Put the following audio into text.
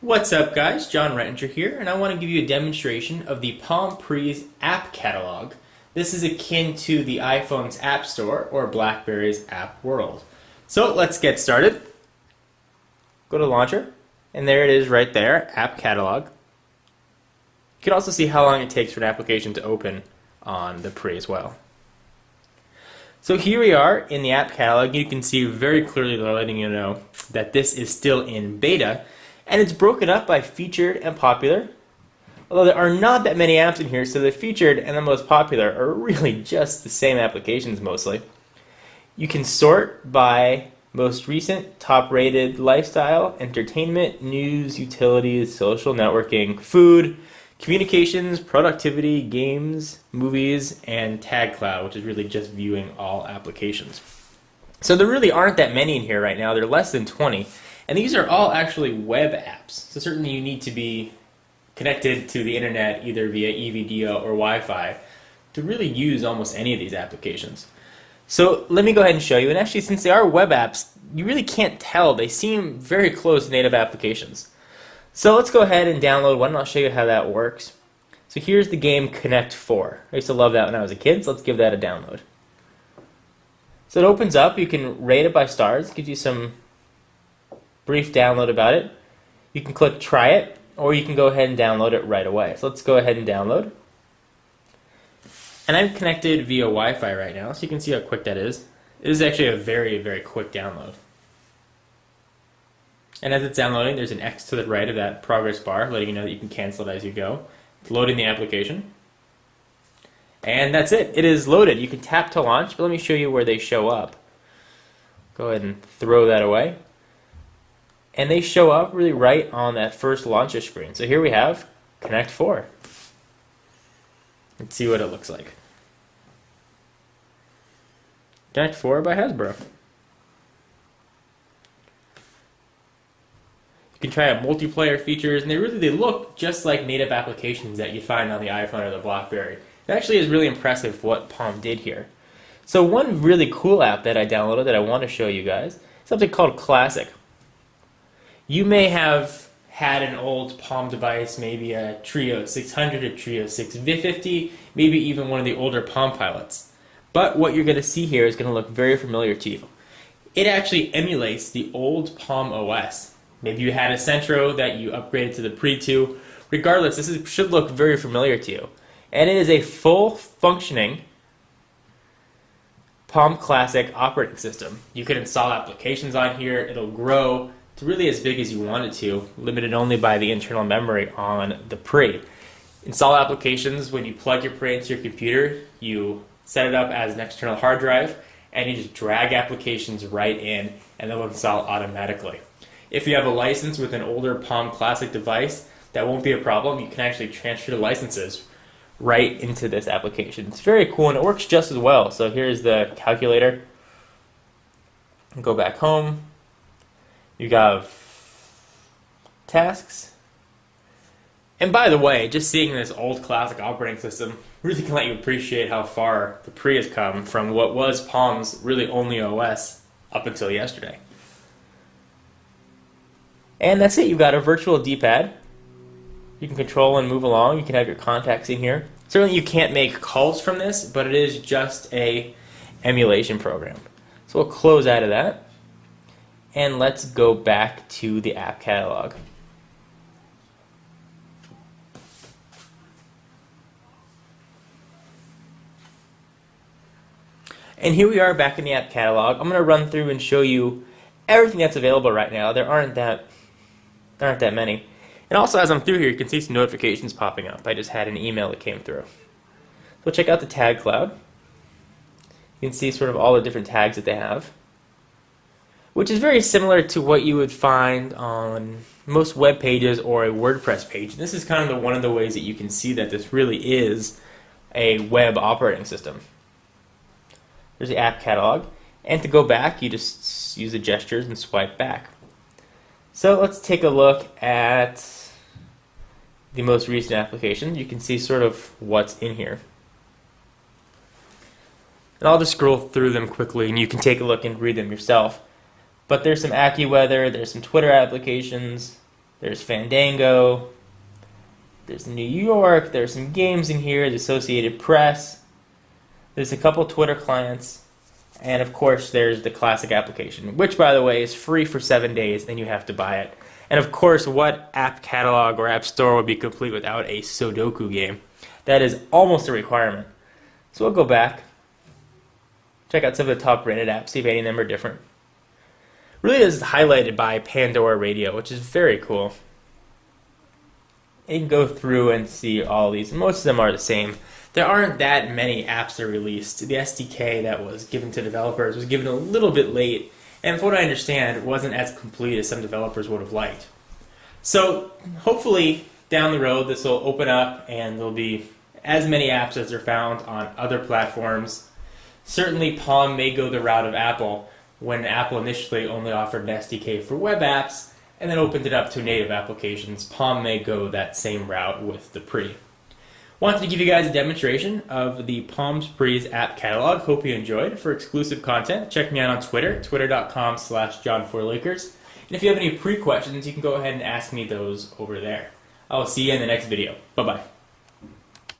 What's up guys, John Rettinger here, and I want to give you a demonstration of the Palm Pre's app catalog. This is akin to the iPhone's App Store or BlackBerry's App World. So let's get started. Go to Launcher, and there it is right there, App Catalog. You can also see how long it takes for an application to open on the Pre as well. So here we are in the App Catalog. You can see very clearly they're letting you know that this is still in beta. And it's broken up by featured and popular. Although there are not that many apps in here, so the featured and the most popular are really just the same applications mostly. You can sort by most recent, top-rated, lifestyle, entertainment, news, utilities, social networking, food, communications, productivity, games, movies, and Tag Cloud, which is really just viewing all applications. So there really aren't that many in here right now. There are less than 20. And these are all actually web apps. So certainly you need to be connected to the internet either via EVDO or Wi-Fi to really use almost any of these applications. So let me go ahead and show you. And actually, since they are web apps, you really can't tell. They seem very close to native applications. So let's go ahead and download one, and I'll show you how that works. So here's the game Connect 4. I used to love that when I was a kid, so let's give that a download. So it opens up. You can rate it by stars. It gives you some brief download about it. You can click try it, or you can go ahead and download it right away. So let's go ahead and download. And I'm connected via Wi-Fi right now, so you can see how quick that is. It is actually a very, very quick download. And as it's downloading, there's an X to the right of that progress bar, letting you know that you can cancel it as you go. It's loading the application. And that's it. It is loaded. You can tap to launch, but let me show you where they show up. Go ahead and throw that away. And they show up really right on that first launcher screen. So here we have Connect 4. Let's see what it looks like. Connect 4 by Hasbro. You can try out multiplayer features, and they look just like native applications that you find on the iPhone or the BlackBerry. It actually is really impressive what Palm did here. So one really cool app that I downloaded that I want to show you guys is something called Classic. You may have had an old Palm device, maybe a Trio 600, a Trio 650, maybe even one of the older Palm Pilots. But what you're going to see here is going to look very familiar to you. It actually emulates the old Palm OS. Maybe you had a Centro that you upgraded to the Pre 2. Regardless, should look very familiar to you. And it is a full functioning Palm Classic operating system. You can install applications on here. It'll grow. It's really as big as you want it to, limited only by the internal memory on the Pre. Install applications. When you plug your Pre into your computer, you set it up as an external hard drive, and you just drag applications right in, and they'll install automatically. If you have a license with an older Palm Classic device, that won't be a problem. You can actually transfer the licenses right into this application. It's very cool, and it works just as well. So here's the calculator. Go back home. You got tasks. And by the way, just seeing this old classic operating system really can let you appreciate how far the Pre has come from what was Palm's really only OS up until yesterday. And that's it. You've got a virtual D-pad. You can control and move along. You can have your contacts in here. Certainly you can't make calls from this, but it is just a emulation program. So we'll close out of that. And let's go back to the app catalog. And here we are back in the app catalog. I'm going to run through and show you everything that's available right now. There aren't that many. And also as I'm through here, you can see some notifications popping up. I just had an email that came through. So check out the Tag Cloud. You can see sort of all the different tags that they have, which is very similar to what you would find on most web pages or a WordPress page. And this is kind of one of the ways that you can see that this really is a web operating system. There's the app catalog. And to go back, you just use the gestures and swipe back. So let's take a look at the most recent application. You can see sort of what's in here. And I'll just scroll through them quickly, and you can take a look and read them yourself. But there's some AccuWeather, there's some Twitter applications, There's Fandango. There's New York. There's some games in here. The Associated Press. There's a couple Twitter clients. And of course, there's the classic application, which, by the way, is free for 7 days, then you have to buy it. And of course, what app catalog or app store would be complete without a Sudoku game? That is almost a requirement. So we'll go back, check out some of the top rated apps, see if any of them are different. Really, this is highlighted by Pandora Radio, which is very cool. You can go through and see all these. Most of them are the same. There aren't that many apps that are released. The SDK that was given to developers was given a little bit late, and from what I understand, it wasn't as complete as some developers would have liked. So hopefully down the road this will open up and there'll be as many apps as are found on other platforms. Certainly Palm may go the route of Apple, when Apple initially only offered an SDK for web apps and then opened it up to native applications. Palm may go that same route with the Pre. Wanted to give you guys a demonstration of the Palm Pre's app catalog. Hope you enjoyed. For exclusive content, check me out on Twitter, twitter.com/John4Lakers. And if you have any pre-questions, you can go ahead and ask me those over there. I will see you in the next video. Bye-bye.